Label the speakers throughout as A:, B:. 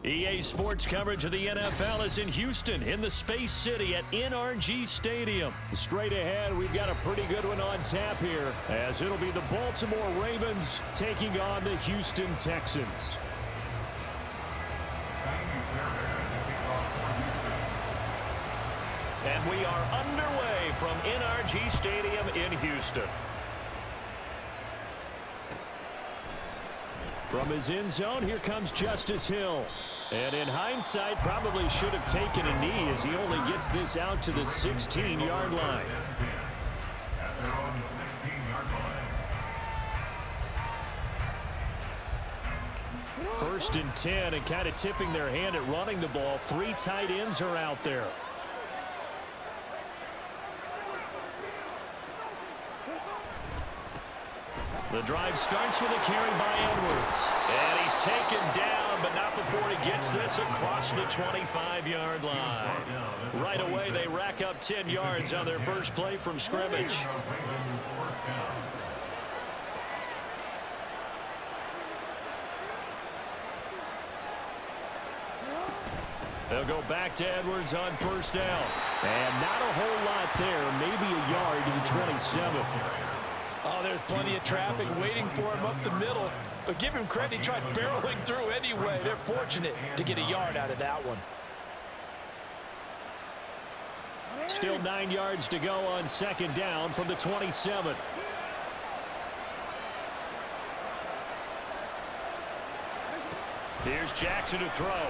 A: EA Sports coverage of the NFL is in Houston in the Space City at NRG Stadium. Straight ahead, we've got a pretty good one on tap here, as it'll be the Baltimore Ravens taking on the Houston Texans. And we are underway from NRG Stadium in Houston. From his end zone, here comes Justice Hill. And in hindsight, probably should have taken a knee as he only gets this out to the 16-yard line. First and 10, and kind of tipping their hand at running the ball. 3 tight ends are out there. The drive starts with a carry by Edwards. And he's taken down, but not before he gets this across the 25-yard line. Right away, they rack up 10 yards on their first play from scrimmage. They'll go back to Edwards on first down. And not a whole lot there, maybe a yard to the 27.
B: Oh, there's plenty of traffic waiting for him up the middle. But give him credit, he tried barreling through anyway. They're fortunate to get a yard out of that one.
A: Still 9 yards to go on second down from the 27. Here's Jackson to throw.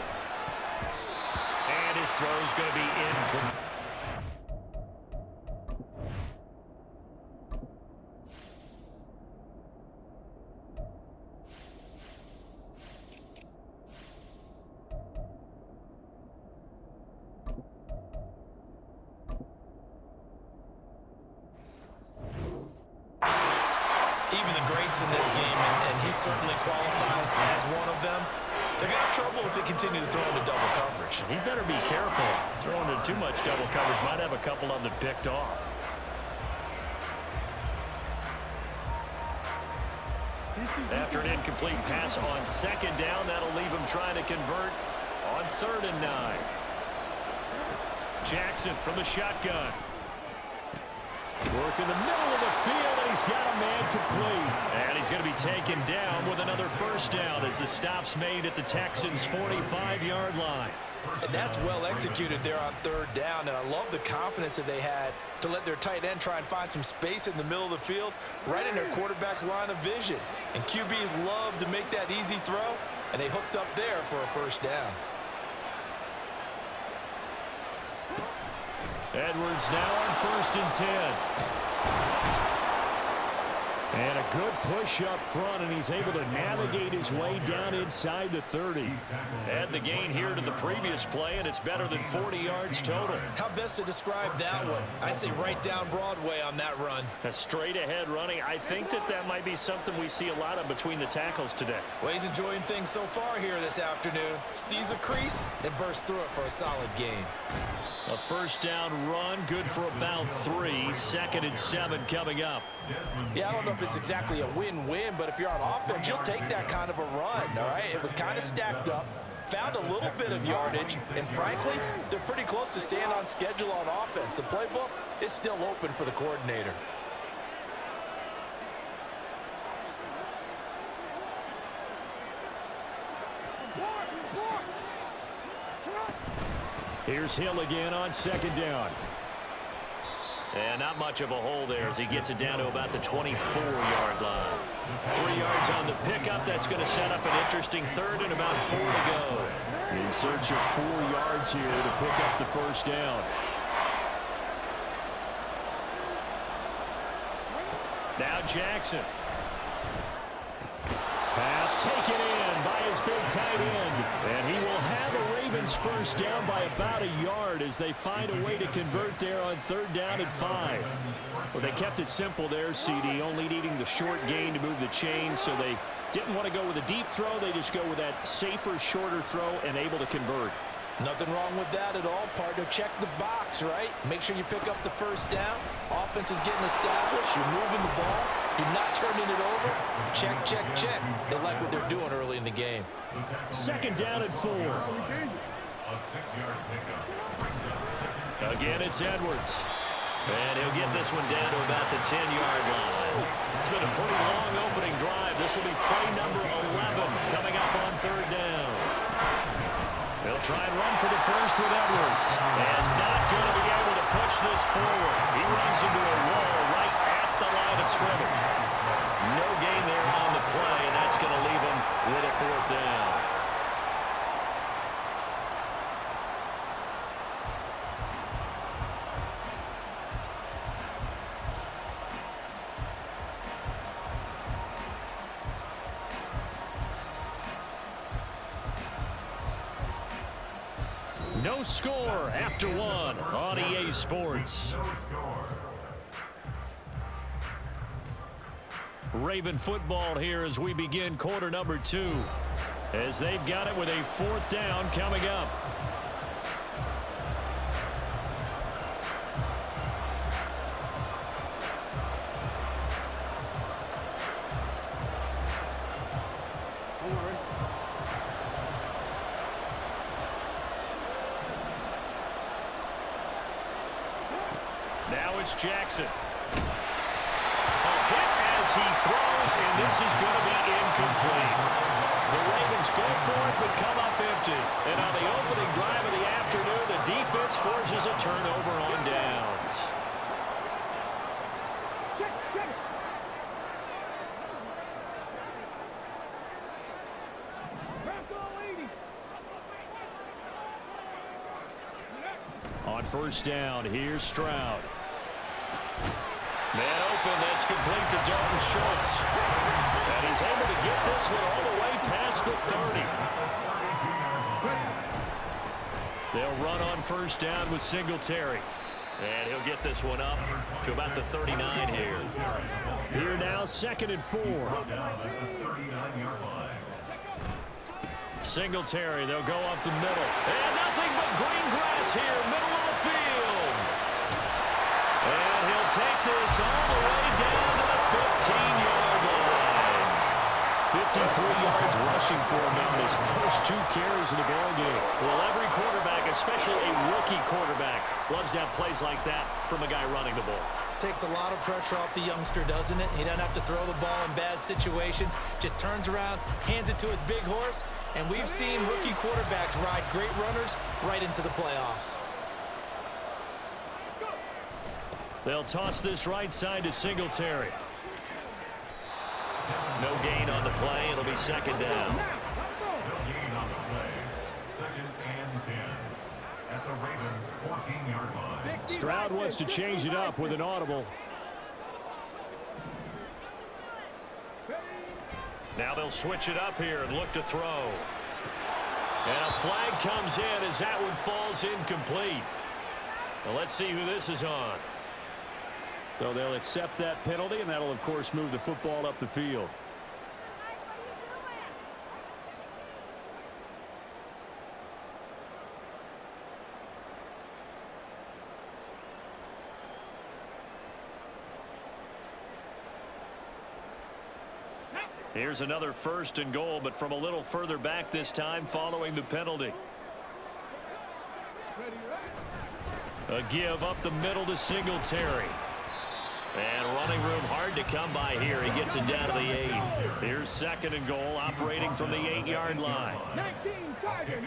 A: And his throw's going to be incomplete.
B: Even the greats in this game, and he certainly qualifies as one of them, they're going to have trouble if they continue to throw into double coverage.
A: He better be careful. Throwing into too much double coverage might have a couple of them picked off. After an incomplete pass on second down, that'll leave him trying to convert on 3rd and 9. Jackson from the shotgun. Work in the middle of the field, and he's got a man complete. And he's going to be taken down with another first down as the stop's made at the Texans' 45-yard line.
B: And that's well executed there on 3rd down, and I love the confidence that they had to let their tight end try and find some space in the middle of the field, right in their quarterback's line of vision. And QBs love to make that easy throw, and they hooked up there for a first down.
A: Edwards now on 1st and 10. And a good push up front, and he's able to navigate his way down inside the 30. Add the gain here to the previous play, and it's better than 40 yards total.
B: How best to describe that one? I'd say right down Broadway on that run.
A: A straight ahead running. I think that might be something we see a lot of between the tackles today.
B: Well, he's enjoying things so far here this afternoon. Sees a crease and bursts through it for a solid gain.
A: A first down run, good for about 3. 2nd and 7 coming up.
B: Yeah, I don't know if it's exactly a win-win, but if you're on offense, you'll take that kind of a run, all right? It was kind of stacked up, found a little bit of yardage, and frankly, they're pretty close to staying on schedule on offense. The playbook is still open for the coordinator.
A: Here's Hill again on 2nd down. And not much of a hole there as he gets it down to about the 24-yard line. 3 yards on the pickup. That's going to set up an interesting 3rd and about 4 to go. In search of 4 yards here to pick up the first down. Now Jackson. Pass taken in by his big tight end. And he will have a Ravens first down by about a yard as they find a way to convert there on 3rd down and 5. Well, they kept it simple there, CD, only needing the short gain to move the chain, so they didn't want to go with a deep throw. They just go with that safer, shorter throw and able to convert.
B: Nothing wrong with that at all, partner. Check the box, right? Make sure you pick up the first down. Offense is getting established. You're moving the ball. You're not turning it over. Check, check, check. They like what they're doing early in the game.
A: Second down and 4. Again, it's Edwards. And he'll get this one down to about the 10-yard line. It's been a pretty long opening drive. This will be play number 11 coming up on third down. They'll try and run for the first with Edwards. And not going to be able to push this forward. He runs into a wall right at the line of scrimmage. No gain there on the play, and that's going to leave him with a fourth down. No score after one on EA Sports. Raven football here as we begin quarter number 2. As they've got it with a fourth down coming up. Now it's Jackson. A hit as he throws, and this is going to be incomplete. The Ravens go for it, but come up empty. And on the opening drive of the afternoon, the defense forces a turnover on downs. On first down, here's Stroud. Man open, that's complete to Dalton Schultz. And he's able to get this one all the way past the 30. They'll run on first down with Singletary. And he'll get this one up to about the 39 here. Here now, second and 4. Singletary, they'll go up the middle. And nothing but green grass here, middle of the field. And he'll take this all the way down to the 15-yard line. 53 yards rushing for him on his first 2 carries in the ballgame. Well, every quarterback, especially a rookie quarterback, loves to have plays like that from a guy running the ball.
C: Takes a lot of pressure off the youngster, doesn't it? He doesn't have to throw the ball in bad situations. Just turns around, hands it to his big horse, and we've seen rookie quarterbacks ride great runners right into the playoffs.
A: They'll toss this right side to Singletary. No gain on the play. It'll be second down.
D: Second and 10 at the Ravens' 14-yard line.
A: Stroud wants to change it up with an audible. Now they'll switch it up here and look to throw. And a flag comes in as that one falls incomplete. Well, let's see who this is on. So they'll accept that penalty, and that'll, of course, move the football up the field. Here's another first and goal, but from a little further back this time following the penalty. A give up the middle to Singletary. And running room hard to come by here. He gets it down to the 8. Here's second and goal, operating from the 8-yard line.
D: 19 Tiger.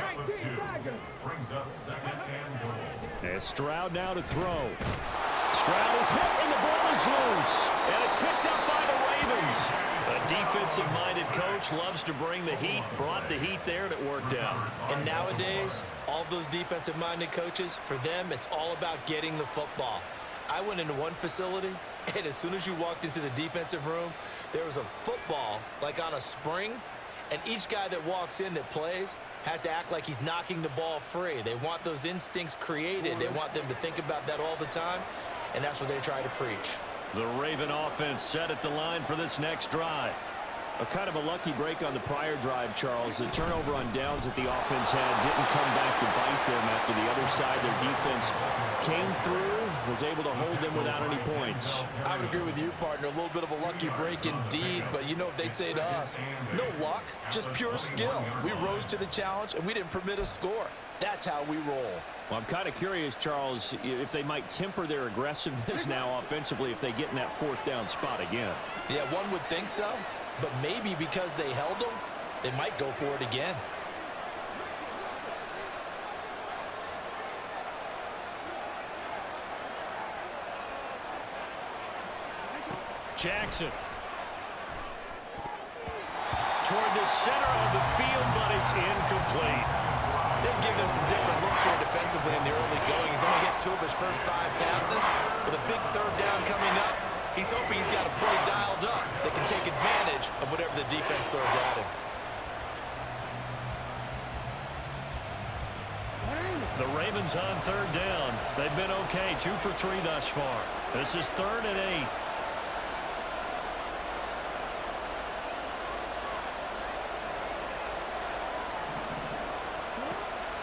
D: Brings up second and goal.
A: And Stroud now to throw. Stroud is hit and the ball is loose. And it's picked up by the Ravens. A defensive-minded coach loves to bring the heat, brought the heat there, and it worked out.
C: And nowadays, all those defensive-minded coaches, for them, it's all about getting the football. I went into one facility, and as soon as you walked into the defensive room, there was a football, like on a spring, and each guy that walks in that plays has to act like he's knocking the ball free. They want those instincts created. They want them to think about that all the time, and that's what they try to preach.
A: The Raven offense set at the line for this next drive. A kind of a lucky break on the prior drive, Charles. The turnover on downs that the offense had didn't come back to bite them after the other other side, their defense came through, was able to hold them without any points.
C: I would agree with you, partner. A little bit of a lucky break indeed, but you know what they'd say to us? No luck, just pure skill. We rose to the challenge, and we didn't permit a score. That's how we roll.
A: Well, I'm kind of curious, Charles, if they might temper their aggressiveness now offensively if they get in that fourth down spot again.
B: Yeah, one would think so, but maybe because they held them, they might go for it again.
A: Jackson. Toward the center of the field, but it's incomplete.
C: They've given him some different looks here defensively in the early going. He's only hit 2 of his first 5 passes. With a big third down coming up, he's hoping he's got a play dialed up that can take advantage of whatever the defense throws at him.
A: The Ravens on third down. They've been okay, 2 for 3 thus far. This is 3rd and 8.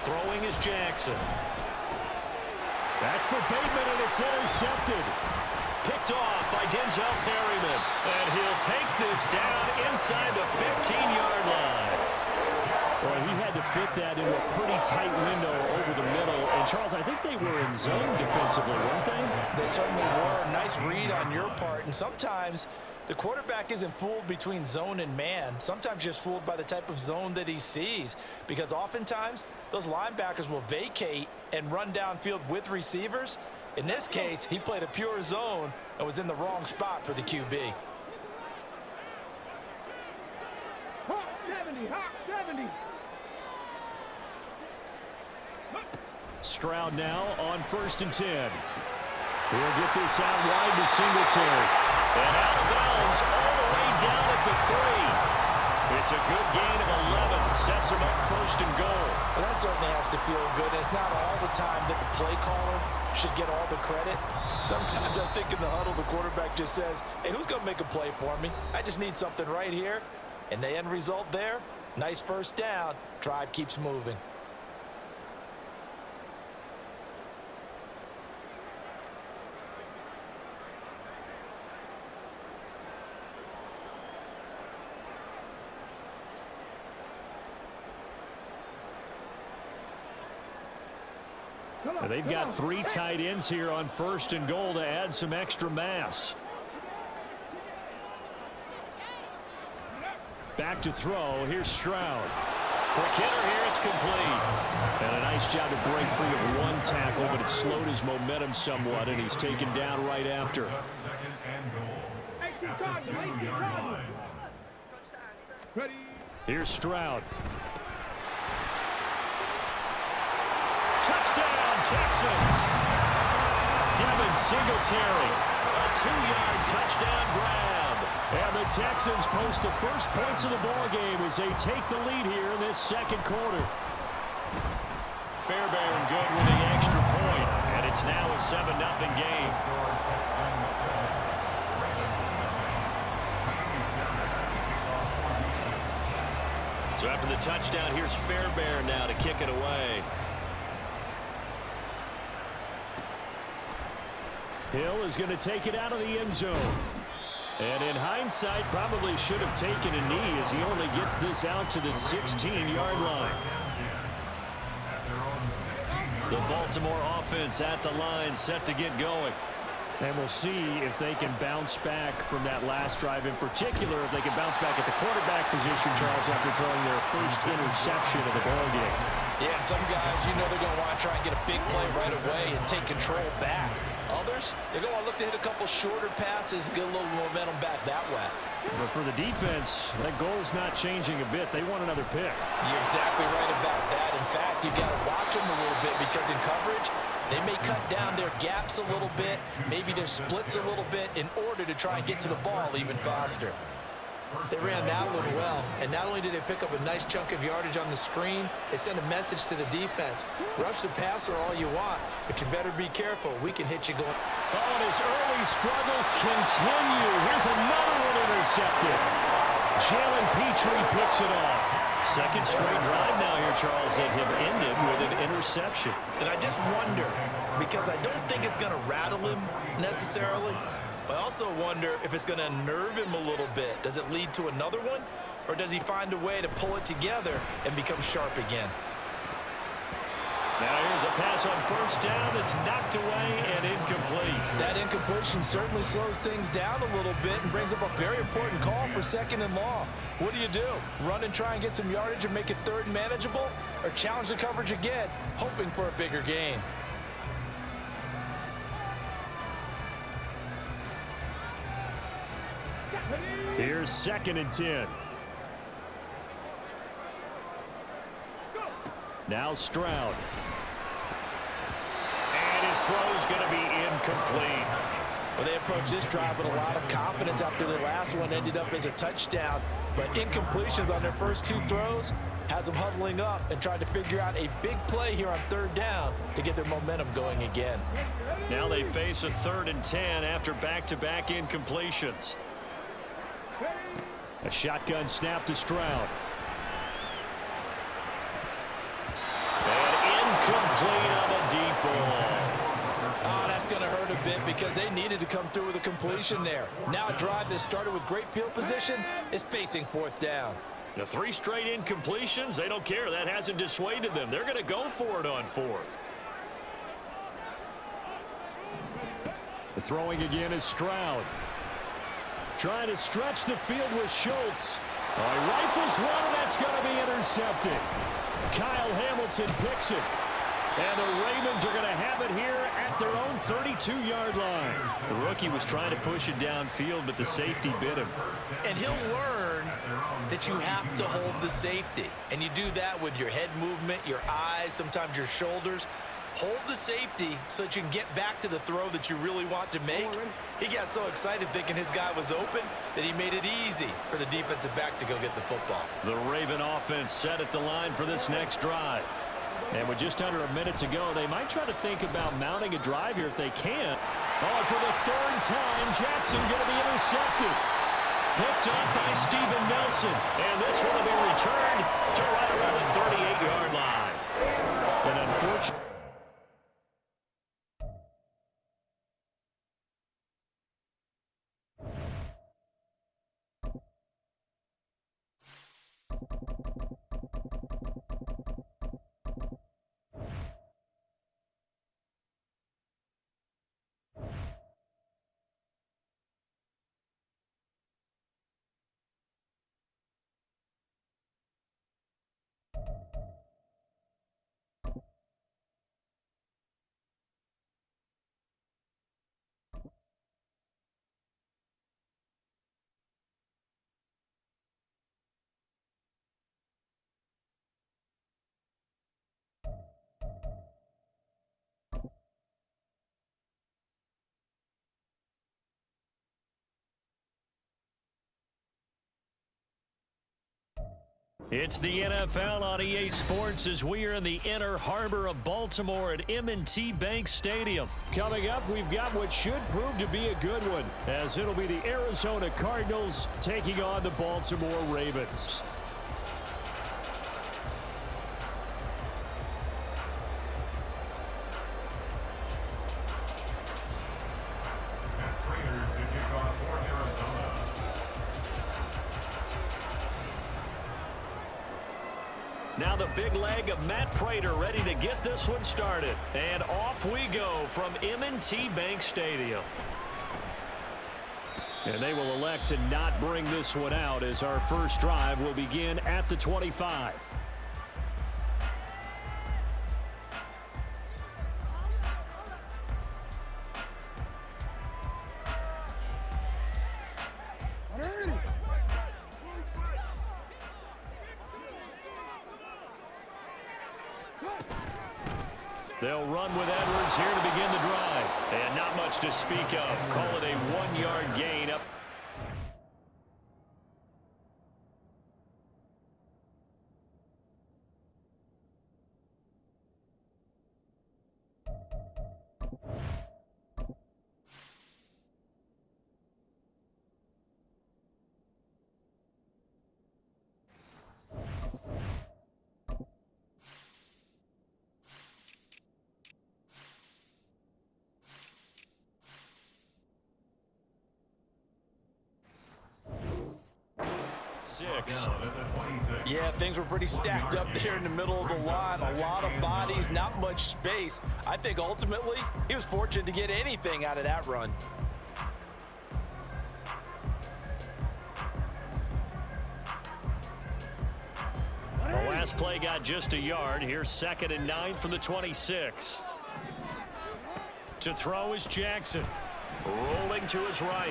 A: Throwing is Jackson. That's for Bateman, and it's intercepted. Picked off by Denzel Perryman. And he'll take this down inside the 15-yard line. Well, he had to fit that into a pretty tight window over the middle. And, Charles, I think they were in zone defensively, weren't they?
B: They certainly were. Nice read on your part. And sometimes the quarterback isn't fooled between zone and man. Sometimes just fooled by the type of zone that he sees. Because oftentimes, those linebackers will vacate and run downfield with receivers. In this case, he played a pure zone and was in the wrong spot for the QB.
E: Hawk 70, Hawk 70.
A: Stroud now on 1st and 10. He'll get this out wide to Singletary. And out of bounds all the way down at the 3. It's a good gain of 11. Sets him up 1st and goal.
B: Well, that certainly has to feel good. It's not all the time that the play caller should get all the credit. Sometimes I think in the huddle, the quarterback just says, hey, who's going to make a play for me? I just need something right here. And the end result there, nice first down. Drive keeps moving.
A: They've got 3 tight ends here on 1st and goal to add some extra mass. Back to throw. Here's Stroud. For Kidder here, it's complete. And a nice job to break free of 1 tackle, but it slowed his momentum somewhat, and he's taken down right after. Here's Stroud. Touchdown, Texans. Devin Singletary, a 2-yard touchdown grab. And the Texans post the first points of the ball game as they take the lead here in this 2nd quarter. Fairbairn good with the extra point, and it's now a 7-0 game. So after the touchdown, here's Fairbairn now to kick it away. Hill is going to take it out of the end zone. And in hindsight, probably should have taken a knee as he only gets this out to the 16-yard line. The Baltimore offense at the line, set to get going. And we'll see if they can bounce back from that last drive, in particular, if they can bounce back at the quarterback position, Charles, after throwing their first interception of the ballgame.
B: Yeah, some guys, you know they're going to want to try and get a big play right away and take control back. Others, they're going to look to hit a couple shorter passes, get a little momentum back that way.
A: But for the defense, that goal's not changing a bit. They want another pick.
B: You're exactly right about that. In fact, you've got to watch them a little bit because in coverage, they may cut down their gaps a little bit, maybe their splits a little bit in order to try and get to the ball even faster.
C: They ran that one well, and not only did they pick up a nice chunk of yardage on the screen, they sent a message to the defense. Rush the passer all you want, but you better be careful. We can hit you going.
A: Oh, and his early struggles continue. Here's another one intercepted. Jalen Petrie picks it off. Second straight drive now here, Charles, that have ended with an interception.
C: And I just wonder, because I don't think it's going to rattle him necessarily, but I also wonder if it's going to unnerve him a little bit. Does it lead to another one, or does he find a way to pull it together and become sharp again?
A: Now here's a pass on first down that's knocked away and incomplete.
B: That incompletion certainly slows things down a little bit and brings up a very important call for 2nd and long. What do? Run and try and get some yardage and make it 3rd and manageable, or challenge the coverage again, hoping for a bigger gain?
A: Here's 2nd and 10. Now Stroud. And his throw's going to be incomplete.
B: Well, they approached this drive with a lot of confidence after their last one ended up as a touchdown. But incompletions on their first 2 throws has them huddling up and trying to figure out a big play here on 3rd down to get their momentum going again.
A: Now they face a 3rd and 10 after back-to-back incompletions. A shotgun snap to Stroud. And incomplete on the deep ball.
B: Oh, that's going to hurt a bit because they needed to come through with a completion there. Now a drive that started with great field position is facing 4th down.
A: The 3 straight incompletions, they don't care. That hasn't dissuaded them. They're going to go for it on 4th. The throwing again is Stroud. Trying to stretch the field with Schultz. He rifles one, and that's going to be intercepted. Kyle Hamilton picks it. And the Ravens are going to have it here at their own 32-yard line. The rookie was trying to push it downfield, but the safety bit him.
C: And he'll learn that you have to hold the safety. And you do that with your head movement, your eyes, sometimes your shoulders. Hold the safety so that you can get back to the throw that you really want to make. He got so excited thinking his guy was open that he made it easy for the defensive back to go get the football.
A: The Raven offense set at the line for this next drive. And with just under a minute to go, they might try to think about mounting a drive here if they can. Oh, for the 3rd time, Jackson going to be intercepted. Picked up by Steven Nelson. And this one will be returned to right around the 38-yard line. And unfortunately, it's the NFL on EA Sports as we are in the inner harbor of Baltimore at M&T Bank Stadium. Coming up, we've got what should prove to be a good one, as it'll be the Arizona Cardinals taking on the Baltimore Ravens. Now the big leg of Matt Prater ready to get this one started. And off we go from M&T Bank Stadium. And they will elect to not bring this one out as our first drive will begin at the 25. They'll run with Edwards here to begin the drive. And not much to speak of. Call it a 1-yard gain up. 26.
B: Yeah, things were pretty stacked up there in the middle of the line. A lot of bodies, not much space. I think ultimately he was fortunate to get anything out of that run.
A: The last play got just a yard. Here's 2nd and 9 from the 26. To throw is Jackson. Rolling to his right.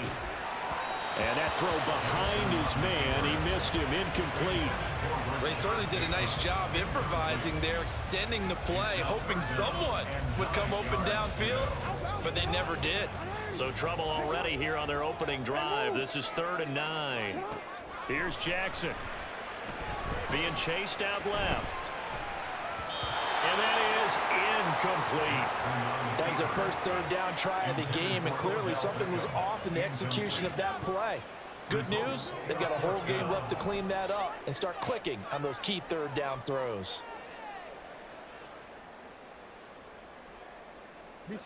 A: And that throw behind his man. He missed him. Incomplete.
C: They certainly did a nice job improvising there, extending the play, hoping someone would come open downfield, but they never did.
A: So trouble already here on their opening drive. This is 3rd and 9. Here's Jackson. Being chased out left. And that is incomplete.
B: That was their first 3rd down try of the game, and clearly something was off in the execution of that play. Good news, they've got a whole game left to clean that up and start clicking on those key 3rd down throws.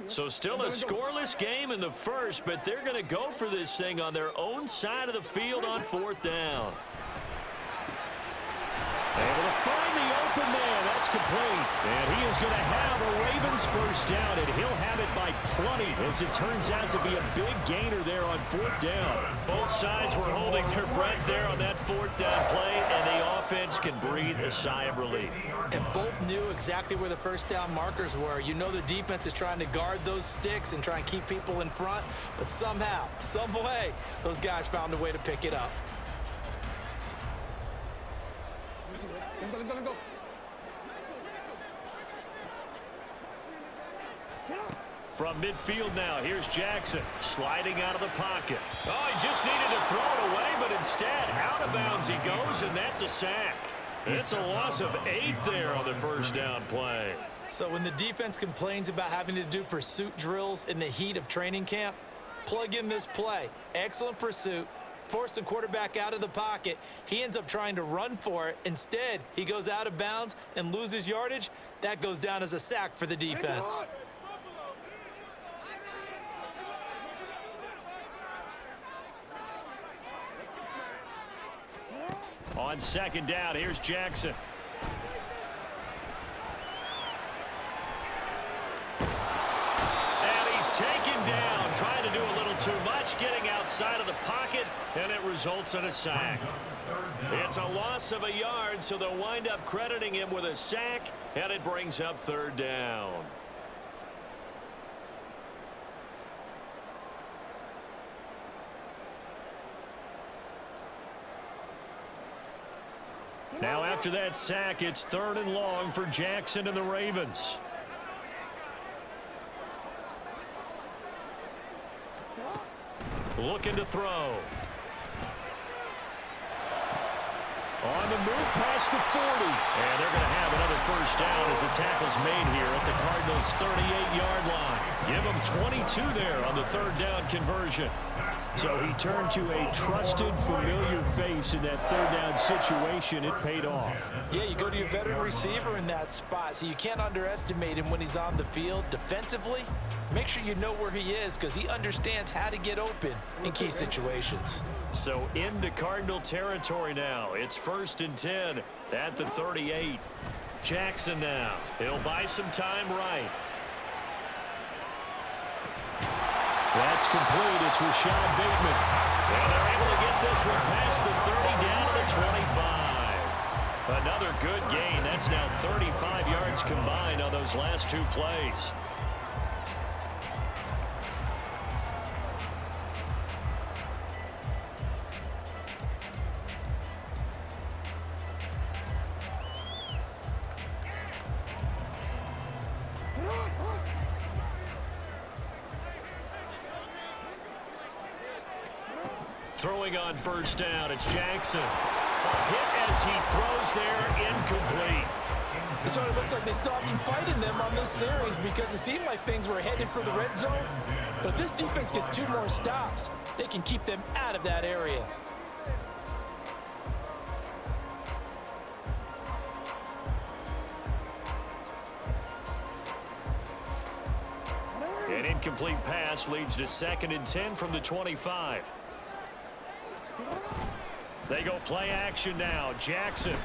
A: So still a scoreless game in the first, but they're going to go for this thing on their own side of the field on 4th down. Able to find the open man. That's complete. And he is going to have a Ravens first down, and he'll have it by plenty, as it turns out to be a big gainer there on 4th down. Both sides were holding their breath there on that 4th down play, and the offense can breathe a sigh of relief.
C: And both knew exactly where the first down markers were. You know the defense is trying to guard those sticks and try and keep people in front, but somehow, some way, those guys found a way to pick it up.
E: Go.
A: From midfield now, here's Jackson sliding out of the pocket. Oh, he just needed to throw it away, but instead, out of bounds he goes, and that's a sack. It's a loss of 8 there on the first down play.
C: So when the defense complains about having to do pursuit drills in the heat of training camp, plug in this play. Excellent pursuit. Force the quarterback out of the pocket. He ends up trying to run for it. Instead, he goes out of bounds and loses yardage. That goes down as a sack for the defense.
A: On 2nd down, here's Jackson. And he's taken down, trying to do a little too much, getting outside of the pocket, and it results in a sack. It's a loss of a yard, so they'll wind up crediting him with a sack, and it brings up 3rd down. Now after that sack, it's 3rd and long for Jackson and the Ravens. Looking to throw. On the move past the 40. And they're going to have another first down as the tackle's made here at the Cardinals' 38-yard line. Give them 22 there on the 3rd down conversion. So he turned to a trusted, familiar face in that 3rd down situation. It paid off.
B: Yeah, you go to your veteran receiver in that spot, so you can't underestimate him when he's on the field. Defensively, make sure you know where he is, because he understands how to get open in key situations.
A: So into Cardinal territory now. It's 1st and 10 at the 38. Jackson now. He'll buy some time right. That's complete. It's Rashad Bateman. And they're able to get this one past the 30 down to the 25. Another good gain. That's now 35 yards combined on those last 2 plays. Throwing on first down, it's Jackson. A hit as he throws there, incomplete.
B: It sort of looks like they still have some fight in them on this series, because it seemed like things were headed for the red zone. But if this defense gets 2 more stops, they can keep them out of that area.
A: An incomplete pass leads to 2nd and 10 from the 25. They go play action now. Jackson.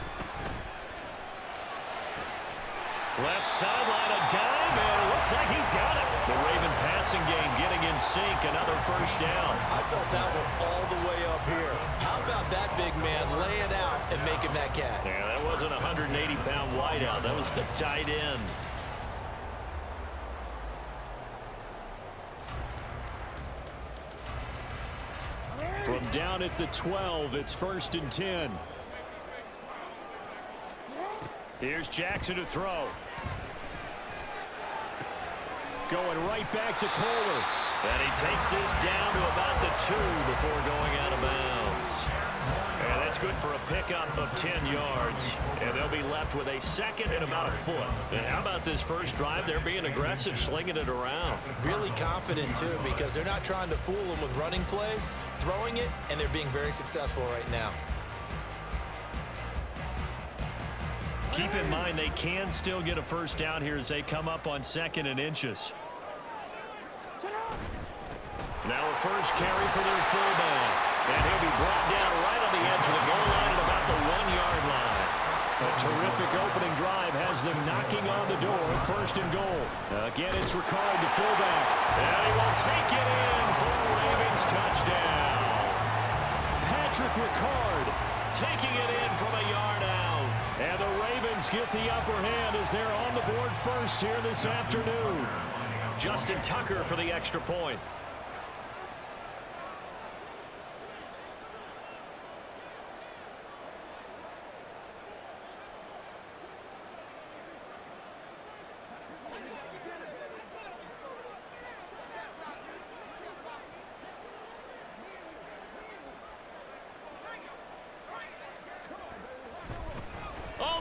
A: Left sideline, a dive, and it looks like he's got it. The Raven passing game getting in sync, another first down.
C: I felt that one all the way up here. How about that big man laying out and making that catch?
A: Yeah, that wasn't a 180-pound wideout. That was a tight end. From down at the 12, it's 1st and 10. Here's Jackson to throw. Going right back to Kohler. And he takes this down to about the 2 before going out of bounds. And that's good for a pickup of 10 yards. And they'll be left with a second and about a foot. And how about this first drive? They're being aggressive, slinging it around.
C: Really confident, too, because they're not trying to fool them with running plays, throwing it, and they're being very successful right now.
A: Keep in mind they can still get a first down here as they come up on 2nd and inches. Now a first carry for their fullback. And he'll be brought down right on the edge of the goal line at about the 1-yard line. A terrific opening drive has them knocking on the door. 1st and goal. Again, it's Ricard to fullback. And he will take it in for a Ravens touchdown. Patrick Ricard taking it in from a yard out. And the Ravens get the upper hand as they're on the board first here this afternoon. Justin Tucker for the extra point.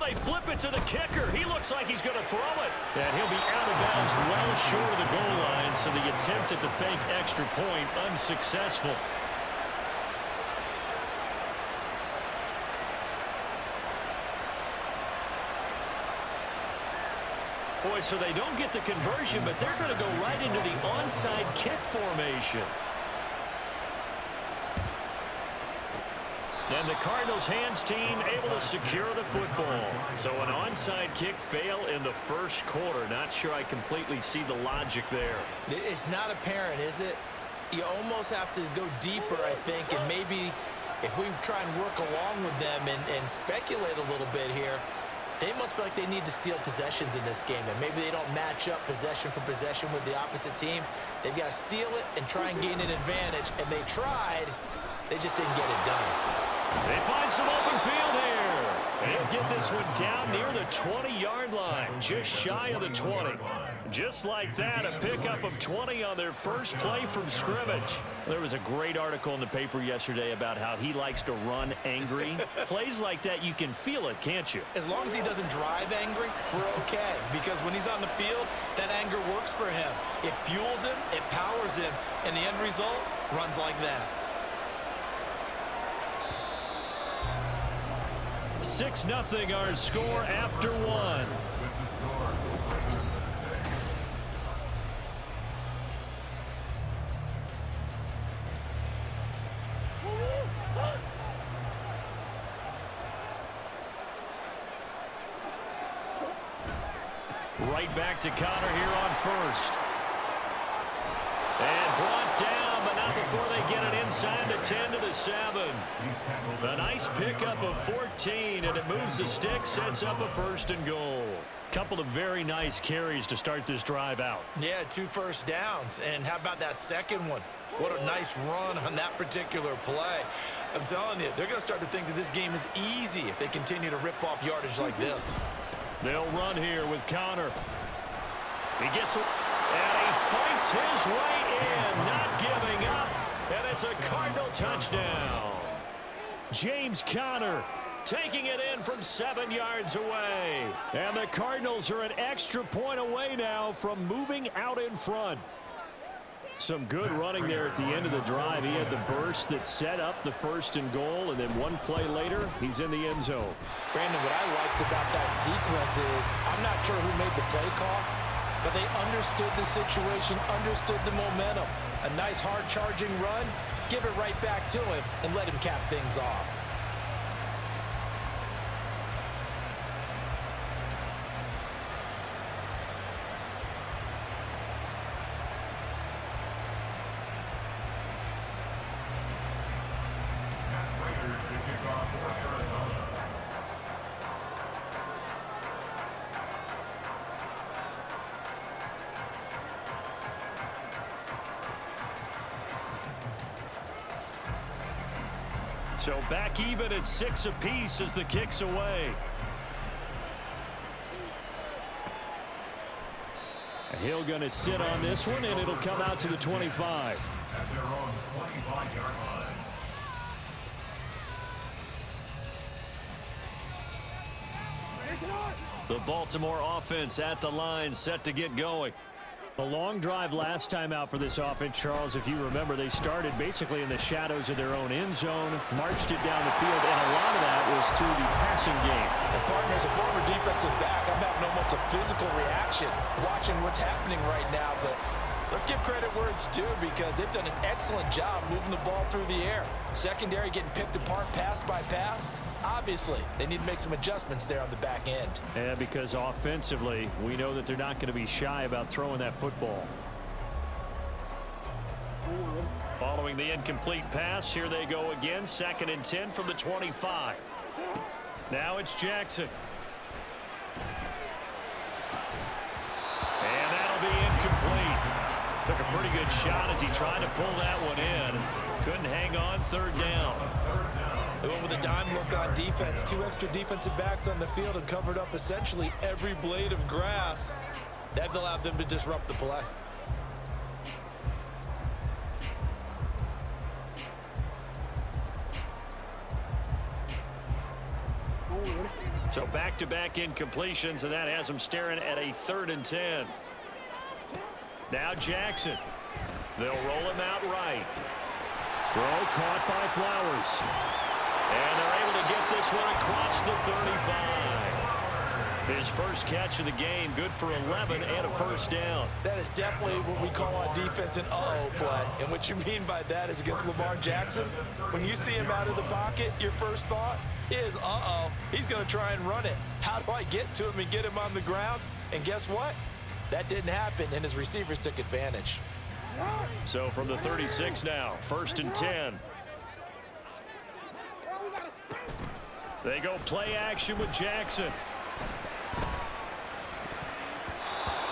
A: They flip it to the kicker. He looks like he's going to throw it. And he'll be out of bounds well short of the goal line, so the attempt at the fake extra point unsuccessful. Boy, so they don't get the conversion, but they're going to go right into the onside kick formation. And the Cardinals' hands team able to secure the football. So an onside kick fail in the first quarter. Not sure I completely see the logic there.
C: It's not apparent, is it? You almost have to go deeper, I think, and maybe if we try and work along with them and speculate a little bit here, they must feel like they need to steal possessions in this game, and maybe they don't match up possession for possession with the opposite team. They've got to steal it and try and gain an advantage, and they tried. They just didn't get it done.
A: They find some open field here. They'll get this one down near the 20-yard line, just shy of the 20. Just like that, a pickup of 20 on their first play from scrimmage. There was a great article in the paper yesterday about how he likes to run angry. Plays like that, you can feel it, can't you?
C: As long as he doesn't drive angry, we're okay. Because when he's on the field, that anger works for him. It fuels him, it powers him, and the end result runs like that.
A: 6-0 our score after one. Right back to Connor here on first. And brought down, but not before they get it inside the 10 to the 7. A nice pickup of 14, and it moves the stick, sets up a 1st and goal. Couple of very nice carries to start this drive out.
C: Yeah, 2 first downs. And how about that second one? What a nice run on that particular play. I'm telling you, they're going to start to think that this game is easy if they continue to rip off yardage like this.
A: They'll run here with Connor. He gets it, and he fights his way in, not giving up, and it's a Cardinal touchdown. James Conner taking it in from 7 yards away. And the Cardinals are an extra point away now from moving out in front. Some good running there at the end of the drive. He had the burst that set up the 1st and goal, and then one play later, he's in the end zone.
C: Brandon, what I liked about that sequence is I'm not sure who made the play call, but they understood the situation, understood the momentum. A nice hard charging run, give it right back to him, and let him cap things off.
A: So back even at 6 apiece as the kick's away. Hill going to sit on this one, and it'll come out to the 25.
D: At their own 25-yard line.
A: The Baltimore offense at the line, set to get going. A long drive last time out for this offense, Charles. If you remember, they started basically in the shadows of their own end zone, marched it down the field, and a lot of that was through the passing game.
B: And partner, as a former defensive back, I'm having almost a physical reaction watching what's happening right now. But let's give credit where it's due, because they've done an excellent job moving the ball through the air. Secondary getting picked apart pass by pass. Obviously, they need to make some adjustments there on the back end.
A: And because offensively, we know that they're not going to be shy about throwing that football. Following the incomplete pass, here they go again. 2nd and 10 from the 25. Now it's Jackson. And that'll be incomplete. Took a pretty good shot as he tried to pull that one in. Couldn't hang on. 3rd down.
C: They went with a dime look on defense. 2 extra defensive backs on the field and covered up essentially every blade of grass. That allowed them to disrupt the play.
A: So back-to-back incompletions, and that has them staring at a 3rd and 10. Now Jackson. They'll roll him out right. Throw caught by Flowers. And they're able to get this one across the 35. His first catch of the game, good for 11 and a 1st down.
B: That is definitely what we call on defense an uh-oh play. And what you mean by that is against Lamar Jackson, when you see him out of the pocket, your first thought is, uh-oh, he's going to try and run it. How do I get to him and get him on the ground? And guess what? That didn't happen, and his receivers took advantage.
A: So from the 36 now, 1st and 10. They go play action with Jackson.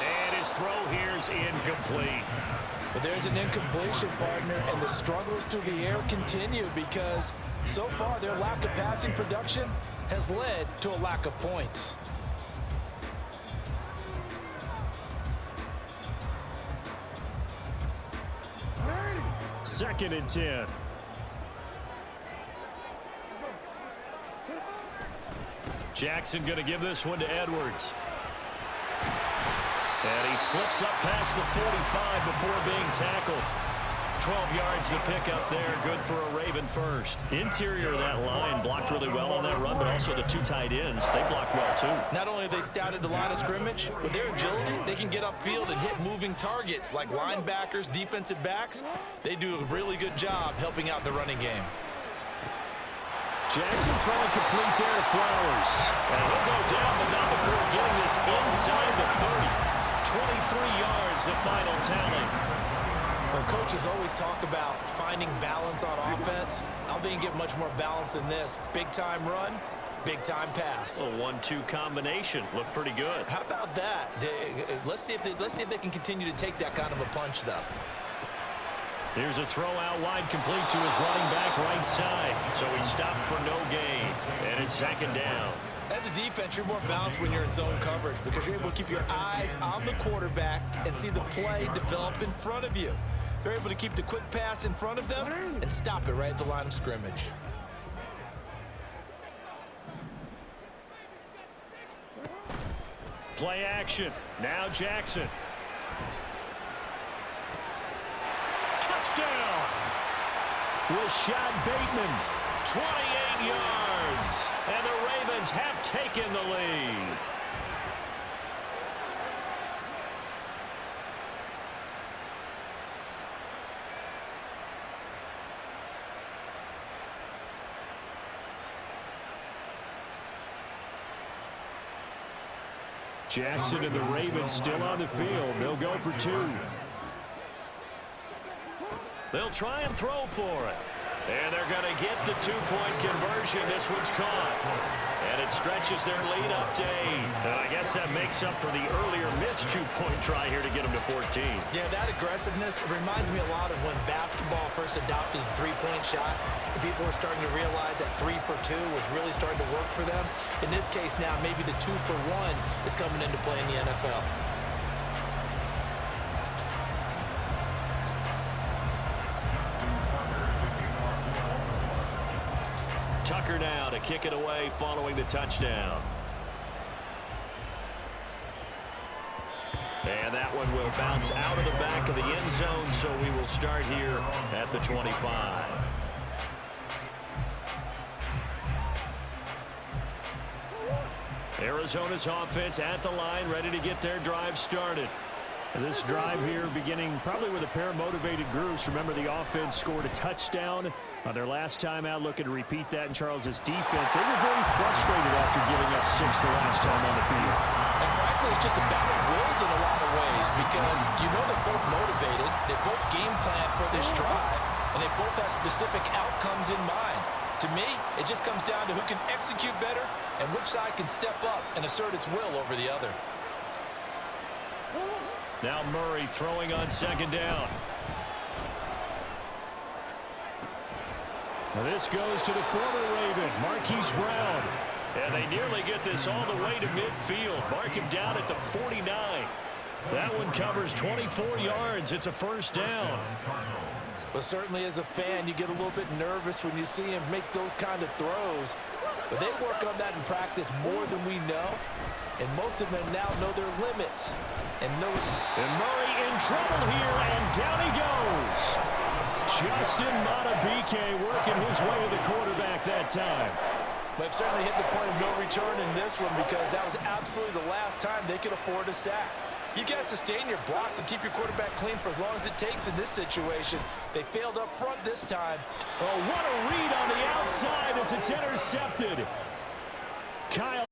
A: And his throw here's incomplete.
C: But there's an incompletion, partner, and the struggles through the air continue because so far their lack of passing production has led to a lack of points.
A: Second and 10. Jackson going to give this one to Edwards. And he slips up past the 45 before being tackled. 12 yards to pick up there. Good for a Raven first. Interior of that line blocked really well on that run, but also the 2 tight ends, they blocked well too.
C: Not only have they scouted the line of scrimmage, with their agility, they can get upfield and hit moving targets like linebackers, defensive backs. They do a really good job helping out the running game.
A: Jackson throwing complete there to Flowers. And he'll go down, but not before getting this inside the 30. 23 yards, the final tally.
C: Well, coaches always talk about finding balance on offense. I don't think you get much more balance than this. Big-time run, big-time pass.
A: A 1-2 combination. Looked pretty good.
C: How about that? Let's see if they can continue to take that kind of a punch, though.
A: Here's a throw out wide, complete to his running back right side. So he stopped for no gain, and it's 2nd down.
C: As a defense, you're more balanced when you're in zone coverage because you're able to keep your eyes on the quarterback and see the play develop in front of you. They're able to keep the quick pass in front of them and stop it right at the line of scrimmage.
A: Play action. Now Jackson. Touchdown! Rashad Bateman, 28 yards. And the Ravens have taken the lead. Jackson and the Ravens still on the field. They'll go for 2. They'll try and throw for it. And they're going to get the two-point conversion. This one's caught. And it stretches their lead up to 8. And I guess that makes up for the earlier missed two-point try here to get them to 14.
C: Yeah, that aggressiveness, it reminds me a lot of when basketball first adopted the three-point shot. And people were starting to realize that 3 for 2 was really starting to work for them. In this case now, maybe the 2 for 1 is coming into play in the NFL.
A: Tucker now to kick it away following the touchdown. And that one will bounce out of the back of the end zone, so we will start here at the 25. Arizona's offense at the line, ready to get their drive started. This drive here beginning probably with a pair of motivated groups. Remember, the offense scored a touchdown on their last time out, looking to repeat that in Charles's defense. They were very frustrated after giving up 6 the last time on the field.
B: And frankly, it's just a battle of wills in a lot of ways because you know they're both motivated, they both game plan for this drive, and they both have specific outcomes in mind. To me, it just comes down to who can execute better and which side can step up and assert its will over the other.
A: Now Murray throwing on second down. Now this goes to the former Raven, Marquise Brown. And they nearly get this all the way to midfield. Mark him down at the 49. That one covers 24 yards. It's a first down.
B: But certainly as a fan, you get a little bit nervous when you see him make those kind of throws. But they work on that in practice more than we know. And most of them now know their limits. And
A: Murray in trouble here, and down he goes. Justin Madubuike working his way to the quarterback that time.
B: They've certainly hit the point of no return in this one because that was absolutely the last time they could afford a sack. You got to sustain your blocks and keep your quarterback clean for as long as it takes in this situation. They failed up front this time.
A: Oh, what a read on the outside as it's intercepted. Kyle